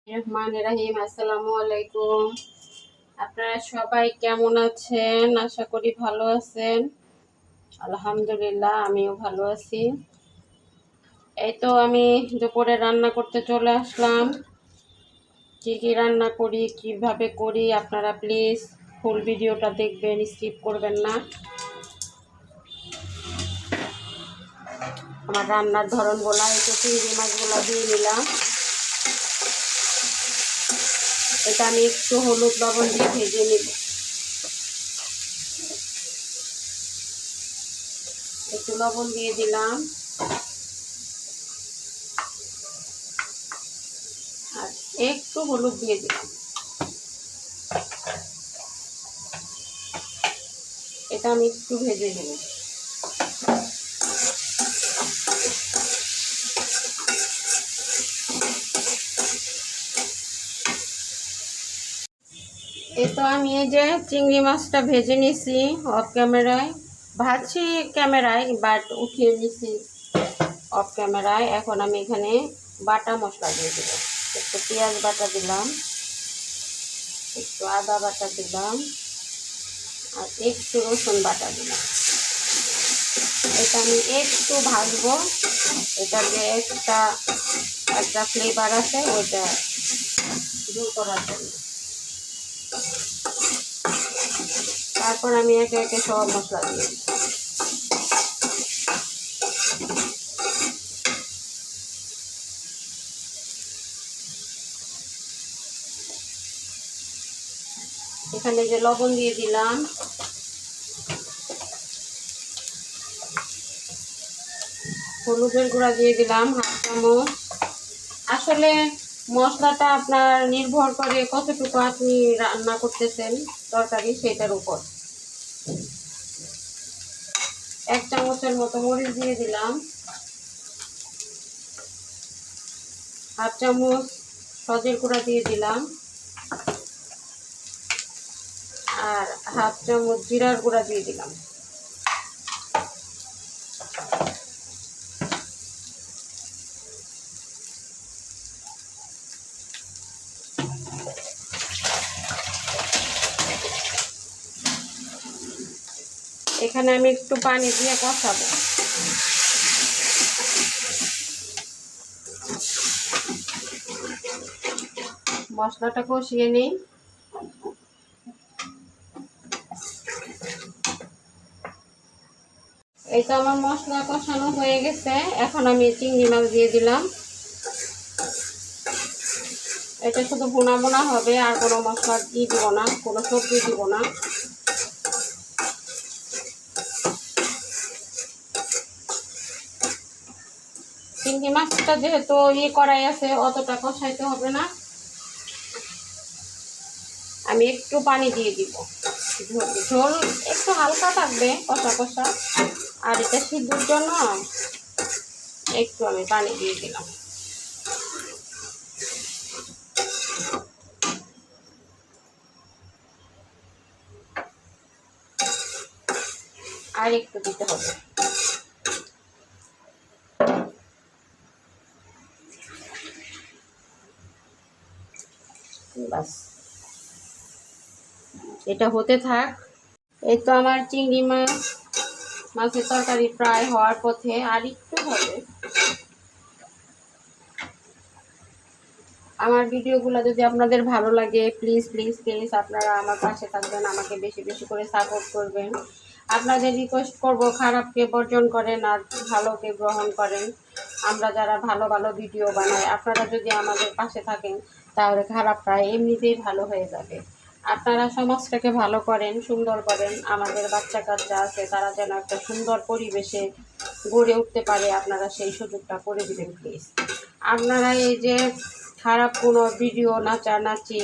রহমানির রহিম। আসসালামু আলাইকুম। আপনারা সবাই কেমন আছেন? আশা করি ভালো আছেন। আলহামদুলিল্লাহ, আমিও ভালো আছি। এই তো আমি দুপুরে রান্না করতে চলে আসলাম। কি কি রান্না করি, কিভাবে করি, আপনারা প্লিজ ফুল ভিডিওটা দেখবেন, স্কিপ করবেন না। আমার রান্নার ধরনগুলো একটু চিংড়ি মাছগুলো দিয়ে নিলাম। এটা আমি একটু হলুদ লবণ দিয়ে ভেজে নিব। একটু লবণ দিয়ে দিলাম আর একটু হলুদ দিয়ে দিলাম। এটা আমি একটু ভেজে নেব। এই তো আমি এই যে চিংড়ি মাছটা ভেজে নিছি অফ ক্যামেরায়, ভাজছি ক্যামেরায় বাট উঠিয়ে নিছি অফ ক্যামেরায়। এখন আমি এখানে বাটা মশলা দিয়ে দেব। একটু পেঁয়াজ বাটা দিলাম, একটু আদা বাটা দিলাম আর একটু রসুন বাটা দিলাম। এটা আমি একটু ভাজবো। এটা যে একটা ফ্লেভার আছে ওইটা দূর করার জন্য। তারপর আমি একে একে সব মশলা দিয়ে দিই। এখানে যে লবণ দিয়ে দিলাম, হলুদের গুঁড়া দিয়ে দিলাম 1/2 চামচ। আসলে মশলাটা আপনার নির্ভর করে কতটুকু আপনি রান্না করতেছেন তরকারি সেটার উপর। 1 চামচের মতো মরিচ দিয়ে দিলাম, 1/2 চামচ সজের গুঁড়া দিয়ে দিলাম আর 1/2 চামচ জিরার গুঁড়া দিয়ে দিলাম। এখানে আমি একটু পানি দিয়ে কষাবো। মশলাটা কষিয়ে নিই। এই তো আমার মশলা কষানো হয়ে গেছে। এখন আমি চিংড়ি মাছ দিয়ে দিলাম। এটা শুধু ভুনা ভুনা হবে, আর কোনো মশলা দিব না, কোনো সবজি দিব না। চিংড়ি মাছটা যেহেতু কড়াই আছে অতটা কষাইতে হবে না। আমি একটু পানি দিয়ে দিব। ঝোল একটু হালকা থাকবে, কষা কষা। আর এটা সিদ্ধর জন্য একটু আমি পানি দিয়ে দিলাম। আর একটু দিতে হবে। বাস, এটা হতে থাক। এই তো আমার চিংড়ি মাছের তরকারি প্রায় হওয়ার পথে, আর একটু হবে। আমার ভিডিওগুলো যদি আপনাদের ভালো লাগে প্লিজ প্লিজ প্লিজ আপনারা আমার পাশে থাকবেন, আমাকে বেশি বেশি করে সাপোর্ট করবেন। আপনাদের রিকোয়েস্ট করব, খারাপকে বর্জন করেন আর ভালোকে গ্রহণ করেন। আমরা যারা ভালো ভালো ভিডিও বানাই, আপনারা যদি আমাদের পাশে থাকেন তাহলে খারাপটা এমনিতেই ভালো হয়ে যাবে। আপনারা সমাজটাকে ভালো করেন, সুন্দর করেন। আমাদের বাচ্চা কাচ্চা আছে, তারা যেন একটা সুন্দর পরিবেশে গড়ে উঠতে পারে, আপনারা সেই সুযোগটা করে দিবেন প্লিজ। আপনারা এই যে খারাপ কোনো ভিডিও নাচানাচি,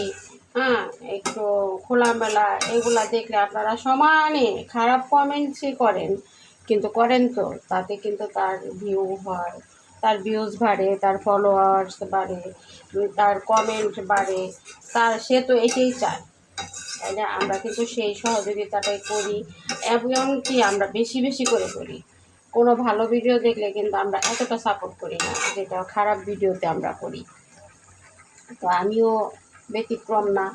একটু খোলামেলা এগুলা দেখলে আপনারা সমানে খারাপ কমেন্টসই করেন, কিন্তু করেন তো তাতে কিন্তু তার ভিউ হয়, তার ভিউজ বাড়ে, তার ফলোয়ার্স বাড়ে, তার কমেন্ট বাড়ে, সে তো এটাই চায়, তাই না? আমরা কিন্তু সেই সহযোগিতাটাই করি, এমনকি আমরা বেশি বেশি করে করি। কোনো ভালো ভিডিও দেখলে কিন্তু আমরা এতটা সাপোর্ট করি না যেটা খারাপ ভিডিওতে আমরা করি। তো আমিও ব্যতিক্রম না,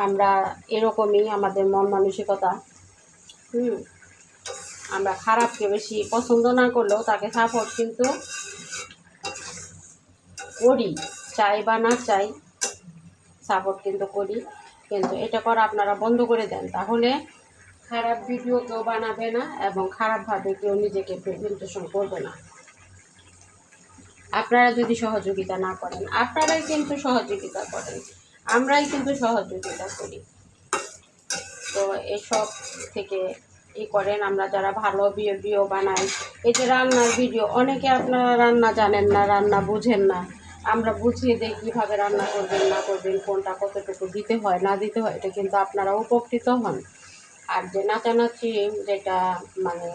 আমরা এরকমই, আমাদের মন মানসিকতা। আমরা খারাপকে বেশি পছন্দ না করলেও তাকে সাপোর্ট কিন্তু করি, চাই বা না চাই সাপোর্ট কিন্তু করি। কিন্তু এটা করা আপনারা বন্ধ করে দেন, তাহলে খারাপ ভিডিও কেউ বানাবে না এবং খারাপভাবে কেউ নিজেকে প্রেজেন্টেশন করবে না। আপনারা যদি সহযোগিতা না করেন, আপনারাই কিন্তু সহযোগিতা করেন, আমরাই কিন্তু সহযোগিতা করি। তো এসব থেকে করেন, আমরা যারা ভালো ভিডিও বানাই, এই যে রান্নার ভিডিও, অনেকে আপনারা রান্না জানেন না, রান্না বুঝেন না, আমরা বুঝিয়ে দিই কীভাবে রান্না করবেন না করবেন, কোনটা কতটুকু দিতে হয় না দিতে হয়, এটা কিন্তু আপনারা উপকৃত হন। আর যে নাচানাচি যেটা মানে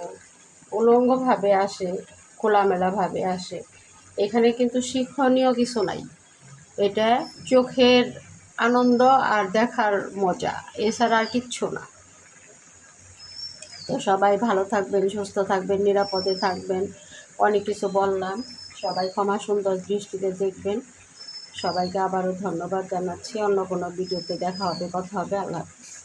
উলঙ্গভাবে আসে, খোলামেলাভাবে আসে, এখানে কিন্তু শিক্ষণীয় কিছু নাই, এটা চোখের আনন্দ আর দেখার মজা, এছাড়া আর কিচ্ছু না। তো সবাই ভালো থাকবেন, সুস্থ থাকবেন, নিরাপদে থাকবেন। অনেক কিছু বললাম, সবাই ক্ষমা সুন্দর দৃষ্টিতে দেখবেন। সবাইকে আবারও ধন্যবাদ জানাচ্ছি। অন্য কোনো ভিডিওতে দেখা হবে, কথা হবে। আল্লাহ হাফেজ।